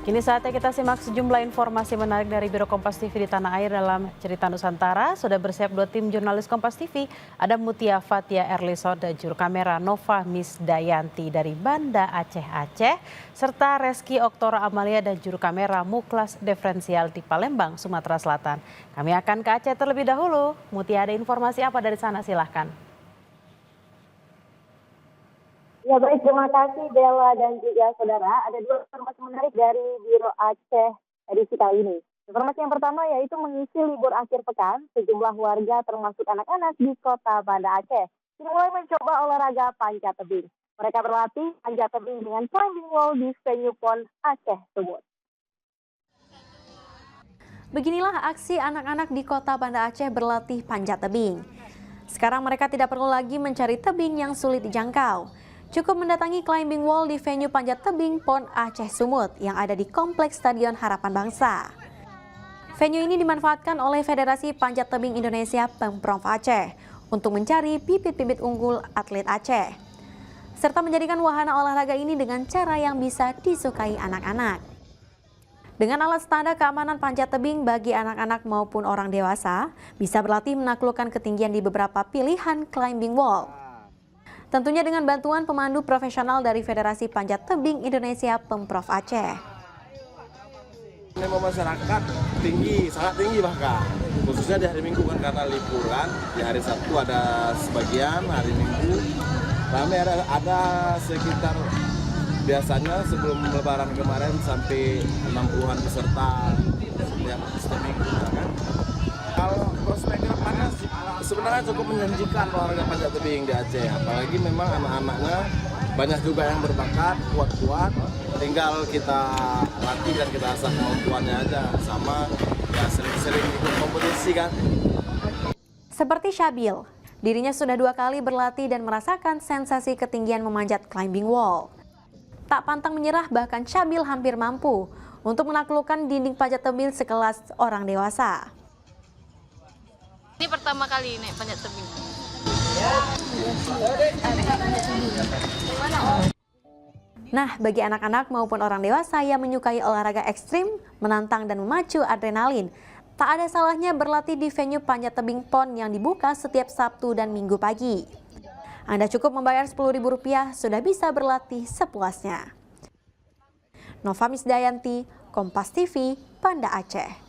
Kini saatnya kita simak sejumlah informasi menarik dari Biro Kompas TV di tanah air dalam Cerita Nusantara. Sudah bersiap 2 tim jurnalis Kompas TV. Ada Mutia Fatia Erlisot dan juru kamera Nova Misdayanti dari Banda Aceh, serta Reski Oktora Amalia dan juru kamera Muklas Diferensial di Palembang, Sumatera Selatan. Kami akan ke Aceh terlebih dahulu. Mutia, ada informasi apa dari sana? Silahkan. Ya baik, terima kasih Bella dan juga saudara. Ada 2 informasi menarik dari Biro Aceh edisi kali ini. Informasi yang pertama yaitu mengisi libur akhir pekan, sejumlah warga termasuk anak-anak di kota Banda Aceh mulai mencoba olahraga panjat tebing. Mereka berlatih panjat tebing dengan climbing wall di venue PON Aceh Sumut. Beginilah aksi anak-anak di kota Banda Aceh berlatih panjat tebing. Sekarang mereka tidak perlu lagi mencari tebing yang sulit dijangkau. Cukup mendatangi climbing wall di venue panjat tebing PON Aceh Sumut yang ada di Kompleks Stadion Harapan Bangsa. Venue ini dimanfaatkan oleh Federasi Panjat Tebing Indonesia Pemprov Aceh untuk mencari bibit-bibit unggul atlet Aceh, serta menjadikan wahana olahraga ini dengan cara yang bisa disukai anak-anak. Dengan alat standar keamanan panjat tebing bagi anak-anak maupun orang dewasa, bisa berlatih menaklukkan ketinggian di beberapa pilihan climbing wall. Tentunya dengan bantuan pemandu profesional dari Federasi Panjat Tebing Indonesia Pemprov Aceh. Animo masyarakat tinggi, sangat tinggi bahkan. Khususnya di hari Minggu kan karena liburan. Di hari Sabtu ada sebagian, hari Minggu ramai ada sekitar biasanya sebelum Lebaran kemarin sampai 60-an peserta setiap minggu kan. Kalau prospek ke depannya sebenarnya cukup menjanjikan olahraga panjat tebing di Aceh. Apalagi memang anak-anaknya banyak juga yang berbakat, kuat-kuat. Tinggal kita latih dan kita asah kemampuannya aja. Sama ya sering-sering ikut kompetisi kan. Seperti Syabil, dirinya sudah 2 kali berlatih dan merasakan sensasi ketinggian memanjat climbing wall. Tak pantang menyerah, bahkan Syabil hampir mampu untuk menaklukkan dinding panjat tebing sekelas orang dewasa. Ini pertama kali naik panjat tebing. Nah, bagi anak-anak maupun orang dewasa yang menyukai olahraga ekstrim, menantang dan memacu adrenalin, tak ada salahnya berlatih di venue panjat tebing PON yang dibuka setiap Sabtu dan Minggu pagi. Anda cukup membayar Rp10.000 sudah bisa berlatih sepuasnya. Nova Misdayanti, Kompas TV, Banda Aceh.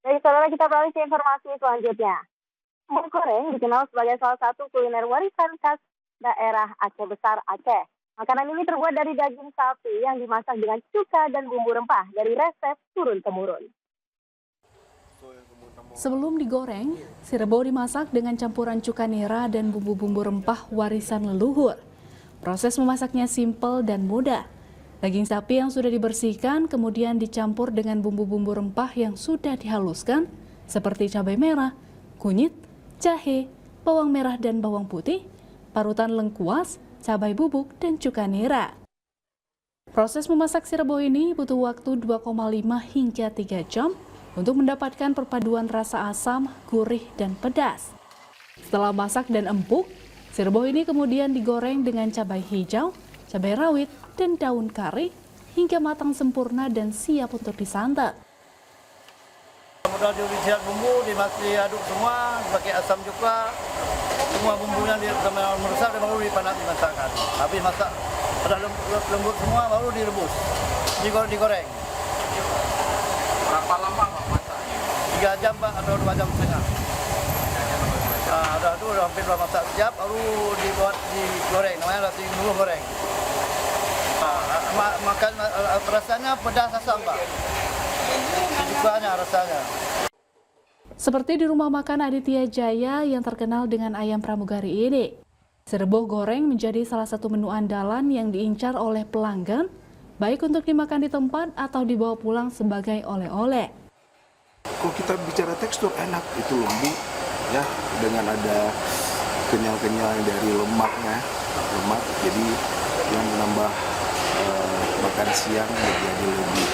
Baik, saudara, kita beralih ke informasi selanjutnya. Mie goreng dikenal sebagai salah satu kuliner warisan khas daerah Aceh Besar, Aceh. Makanan ini terbuat dari daging sapi yang dimasak dengan cuka dan bumbu rempah dari resep turun-temurun. Sebelum digoreng, sirebo dimasak dengan campuran cuka nira dan bumbu-bumbu rempah warisan leluhur. Proses memasaknya simpel dan mudah. Daging sapi yang sudah dibersihkan kemudian dicampur dengan bumbu-bumbu rempah yang sudah dihaluskan seperti cabai merah, kunyit, jahe, bawang merah dan bawang putih, parutan lengkuas, cabai bubuk, dan cuka nira. Proses memasak sirebo ini butuh waktu 2,5 hingga 3 jam untuk mendapatkan perpaduan rasa asam, gurih, dan pedas. Setelah masak dan empuk, sirebo ini kemudian digoreng dengan cabai hijau, cabai rawit, dan daun kari hingga matang sempurna dan siap untuk disantap. Kemudian diisikan bumbu, diaduk semua, pakai asam juga, semua bumbunya meresap dan baru dimasakkan. Habis masak, sudah lembut semua, baru direbus, digoreng. Berapa lama Pak masaknya? 3 jam Pak, atau 2 jam setengah. Udah hampir masak siap, baru digoreng, namanya nasi bumbu goreng. Makan rasanya pedas asam Pak. Sejukanya rasanya. Seperti di rumah makan Aditya Jaya yang terkenal dengan ayam pramugari ini. Sirebo goreng menjadi salah satu menu andalan yang diincar oleh pelanggan, baik untuk dimakan di tempat atau dibawa pulang sebagai oleh-oleh. Kalau kita bicara tekstur enak, itu lembut ya, dengan ada kenyal-kenyal dari lemak, jadi yang menambah makan siang menjadi lebih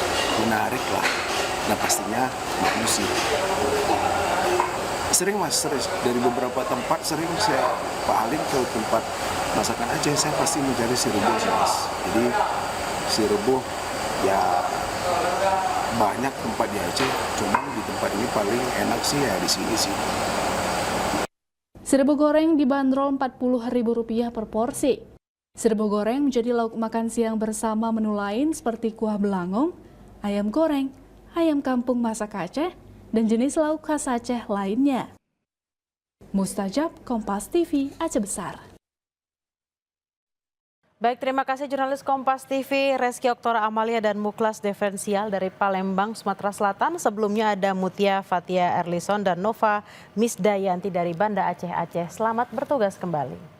menarik lah. Nah pastinya bagus sih. Sering mas, sering. Dari beberapa tempat sering saya paling ke tempat masakan Aceh, saya pasti mencari si rebus mas. Jadi si rebus ya banyak tempat di Aceh, cuman di tempat ini paling enak sih ya di sini sih. Serbu goreng dibanderol Rp40.000 per porsi. Serbu goreng menjadi lauk makan siang bersama menu lain seperti kuah belangong, ayam goreng, ayam kampung masak Aceh, dan jenis lauk khas Aceh lainnya. Mustajab, Kompas TV, Aceh Besar. Baik, terima kasih jurnalis Kompas TV Reski Oktora Amalia dan Muklas Defensial dari Palembang, Sumatera Selatan. Sebelumnya ada Mutia Fatia Erlison dan Nova Misdayanti dari Banda Aceh. Selamat bertugas kembali.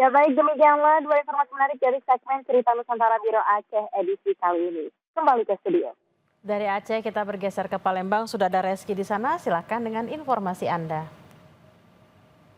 Ya baik, demikianlah dua informasi menarik dari segmen Cerita Nusantara Biro Aceh edisi kali ini. Kembali ke studio. Dari Aceh kita bergeser ke Palembang, sudah ada Reski di sana, silakan dengan informasi Anda.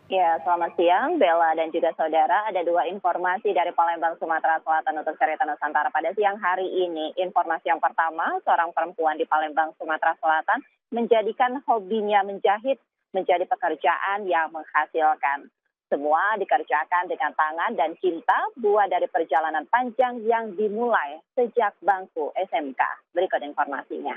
Ya, selamat siang Bella dan juga saudara. Ada dua informasi dari Palembang, Sumatera Selatan untuk Cerita Nusantara pada siang hari ini. Informasi yang pertama, seorang perempuan di Palembang, Sumatera Selatan menjadikan hobinya menjahit menjadi pekerjaan yang menghasilkan. Semua dikerjakan dengan tangan dan cinta, buah dari perjalanan panjang yang dimulai sejak bangku SMK. Berikut informasinya.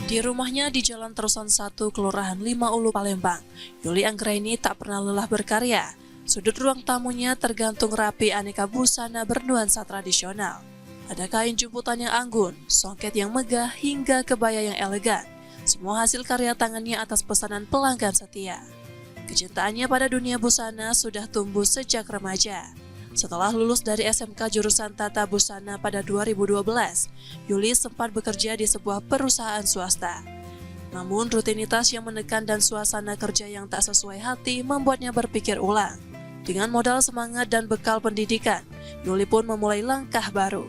Di rumahnya di Jalan Terusan 1, Kelurahan 5 Ulu, Palembang, Yuli Anggraini tak pernah lelah berkarya. Sudut ruang tamunya tergantung rapi aneka busana bernuansa tradisional. Ada kain jemputan yang anggun, songket yang megah, hingga kebaya yang elegan. Semua hasil karya tangannya atas pesanan pelanggan setia. Kecintaannya pada dunia busana sudah tumbuh sejak remaja. Setelah lulus dari SMK jurusan Tata Busana pada 2012, Yuli sempat bekerja di sebuah perusahaan swasta. Namun rutinitas yang menekan dan suasana kerja yang tak sesuai hati membuatnya berpikir ulang. Dengan modal semangat dan bekal pendidikan, Yuli pun memulai langkah baru.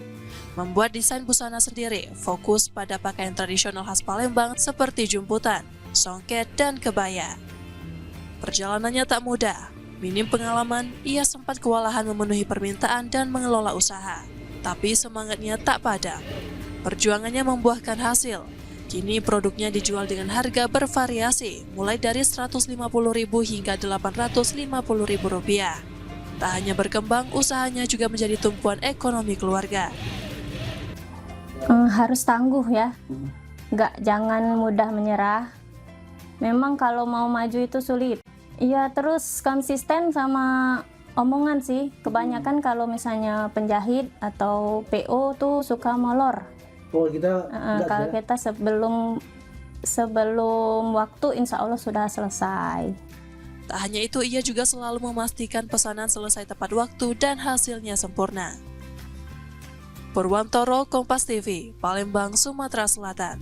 Membuat desain busana sendiri, fokus pada pakaian tradisional khas Palembang seperti jemputan, songket, dan kebaya. Perjalanannya tak mudah. Minim pengalaman, ia sempat kewalahan memenuhi permintaan dan mengelola usaha. Tapi semangatnya tak padam. Perjuangannya membuahkan hasil. Kini produknya dijual dengan harga bervariasi, mulai dari Rp150.000 hingga Rp850.000. Tak hanya berkembang, usahanya juga menjadi tumpuan ekonomi keluarga. Harus tangguh ya, jangan mudah menyerah. Memang kalau mau maju itu sulit. Iya, terus konsisten sama omongan sih. Kebanyakan kalau misalnya penjahit atau PO tuh suka molor. Oh, kita kalau kita sebelum waktu insya Allah sudah selesai. Tak hanya itu, ia juga selalu memastikan pesanan selesai tepat waktu dan hasilnya sempurna. Purwantoro, Kompas TV, Palembang, Sumatera Selatan.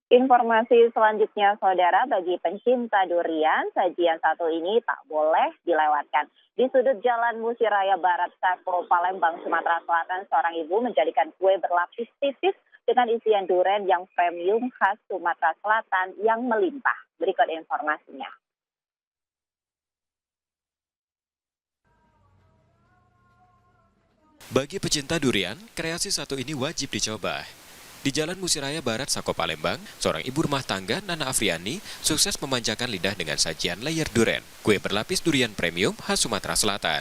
Informasi selanjutnya, saudara, bagi pencinta durian, sajian satu ini tak boleh dilewatkan. Di sudut Jalan Musiraya Barat, Sako, Palembang, Sumatera Selatan, seorang ibu menjadikan kue berlapis tipis dengan isian durian yang premium khas Sumatera Selatan yang melimpah. Berikut informasinya. Bagi pecinta durian, kreasi satu ini wajib dicoba. Di Jalan Musiraya Barat, Sako, Palembang, seorang ibu rumah tangga, Nana Afriani, sukses memanjakan lidah dengan sajian layer durian, kue berlapis durian premium khas Sumatera Selatan.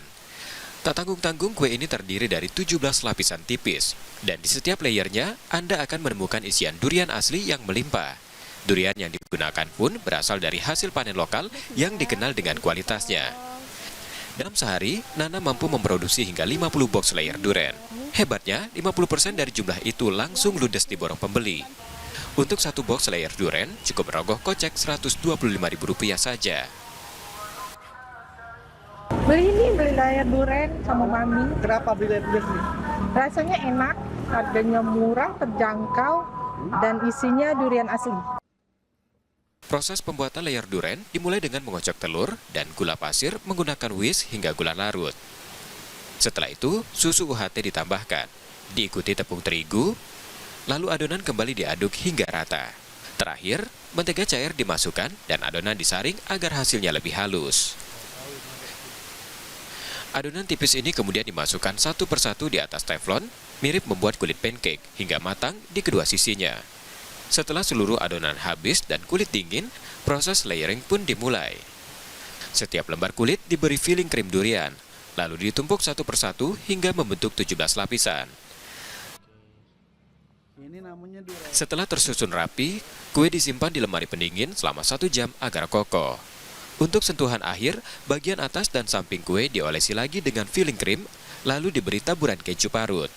Tak tanggung-tanggung, kue ini terdiri dari 17 lapisan tipis, dan di setiap layernya, Anda akan menemukan isian durian asli yang melimpah. Durian yang digunakan pun berasal dari hasil panen lokal yang dikenal dengan kualitasnya. Dalam sehari, Nana mampu memproduksi hingga 50 box layer durian. Hebatnya, 50% dari jumlah itu langsung ludes di borong pembeli. Untuk satu box layer durian, cukup merogoh kocek Rp125.000 saja. Beli layer durian sama mami. Kenapa beli layer durian ini? Rasanya enak, harganya murah, terjangkau, dan isinya durian asli. Proses pembuatan layer durian dimulai dengan mengocok telur dan gula pasir menggunakan whisk hingga gula larut. Setelah itu, susu UHT ditambahkan, diikuti tepung terigu, lalu adonan kembali diaduk hingga rata. Terakhir, mentega cair dimasukkan dan adonan disaring agar hasilnya lebih halus. Adonan tipis ini kemudian dimasukkan satu persatu di atas teflon, mirip membuat kulit pancake hingga matang di kedua sisinya. Setelah seluruh adonan habis dan kulit dingin, proses layering pun dimulai. Setiap lembar kulit diberi filling krim durian, lalu ditumpuk satu persatu hingga membentuk 17 lapisan. Setelah tersusun rapi, kue disimpan di lemari pendingin selama 1 jam agar kokoh. Untuk sentuhan akhir, bagian atas dan samping kue diolesi lagi dengan filling krim, lalu diberi taburan keju parut.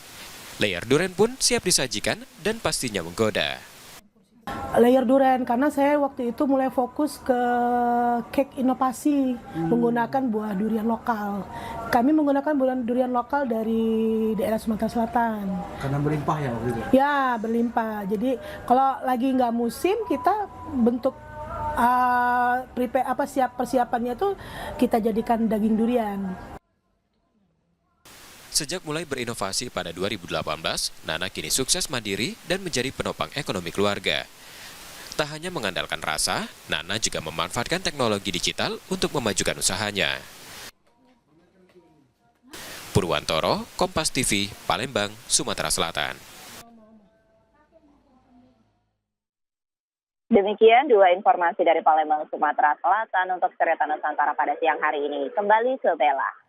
Layer durian pun siap disajikan dan pastinya menggoda. Layer durian karena saya waktu itu mulai fokus ke cake inovasi menggunakan buah durian lokal. Kami menggunakan buah durian lokal dari daerah Sumatera Selatan. Karena berlimpah ya waktu itu? Ya, berlimpah. Jadi kalau lagi nggak musim kita bentuk persiapannya itu kita jadikan daging durian. Sejak mulai berinovasi pada 2018, Nana kini sukses mandiri dan menjadi penopang ekonomi keluarga. Tak hanya mengandalkan rasa, Nana juga memanfaatkan teknologi digital untuk memajukan usahanya. Purwantoro, Kompas TV, Palembang, Sumatera Selatan. Demikian dua informasi dari Palembang, Sumatera Selatan untuk Cerita Nusantara pada siang hari ini. Kembali ke Bella.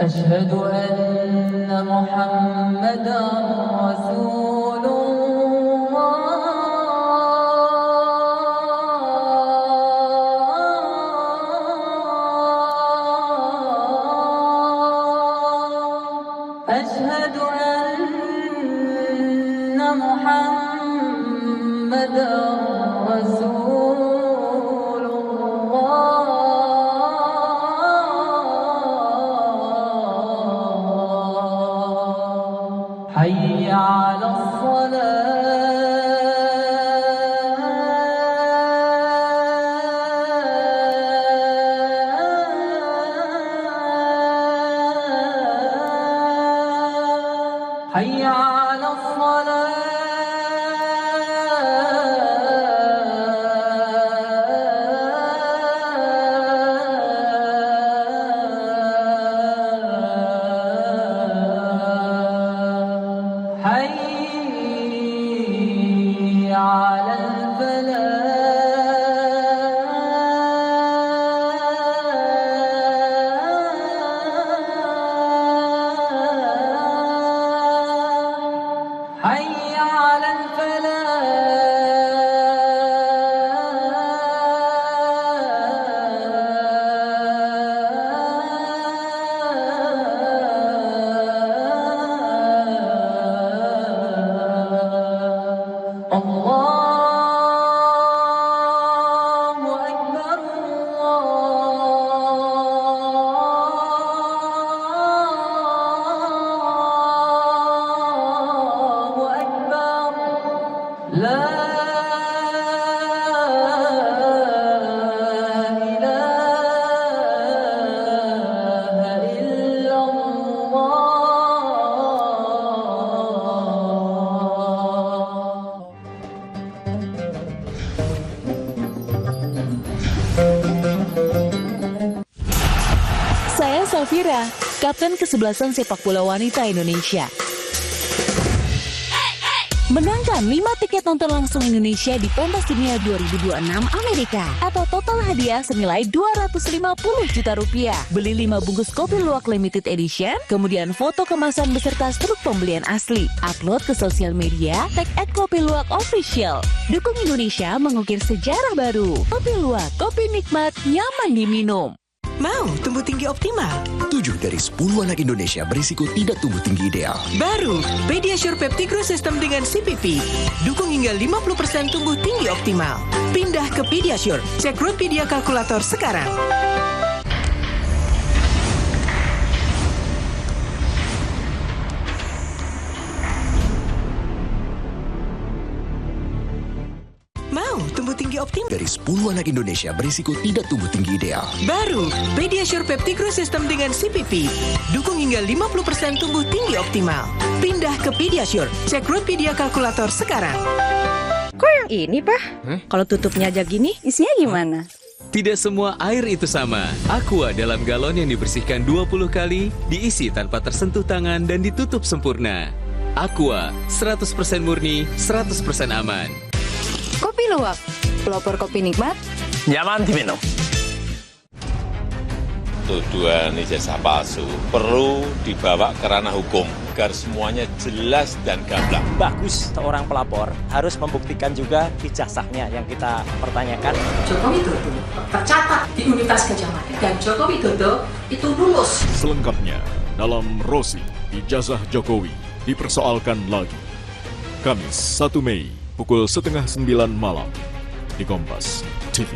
أشهد أن محمدا رسول الله أشهد أن محمدا رسول الله حي على الصلاة حي على الصلاة حي على الفلاح حي على الفلاح الله أكبر الله أكبر لا إله إلا الله. Saya Safira, Kapten Kesebelasan Sepak Bola Wanita Indonesia. Menangkan 5 tiket nonton langsung Indonesia di Pentas Dunia 2026 Amerika atau total hadiah senilai 250 juta rupiah. Beli 5 bungkus kopi luwak limited edition, kemudian foto kemasan beserta struk pembelian asli. Upload ke sosial media, tag @kopiluwak_official. Dukung Indonesia mengukir sejarah baru. Kopi Luwak, kopi nikmat, nyaman diminum. Mau tumbuh tinggi optimal? 7 dari 10 anak Indonesia berisiko tidak tumbuh tinggi ideal. Baru, Pediasure Peptigro System dengan CPP. Dukung hingga 50% tumbuh tinggi optimal. Pindah ke Pediasure. Cek Growthpedia kalkulator sekarang. Mau tumbuh tinggi optimal? Dari 10 anak Indonesia berisiko tidak tumbuh tinggi ideal. Baru, Pediasure Peptigro System dengan CPP. Dukung hingga 50% tumbuh tinggi optimal. Pindah ke Pediasure. Cek Growthpedia kalkulator sekarang. Kok yang ini, Pak? Kalau tutupnya aja gini, isinya gimana? Tidak semua air itu sama. Aqua dalam galon yang dibersihkan 20 kali, diisi tanpa tersentuh tangan dan ditutup sempurna. Aqua, 100% murni, 100% aman. Kopi Luwak, pelopor kopi nikmat, nyaman diminum. Tuduhan ijazah palsu perlu dibawa ke ranah hukum agar semuanya jelas dan gamblang. Bagus seorang pelapor harus membuktikan juga ijazahnya yang kita pertanyakan. Joko Widodo tercatat di Universitas Gadjah Mada dan Joko Widodo itu lulus. Selengkapnya dalam Rosi, ijazah Jokowi dipersoalkan lagi. Kamis 1 Mei pukul 8:30 malam di Kompas TV.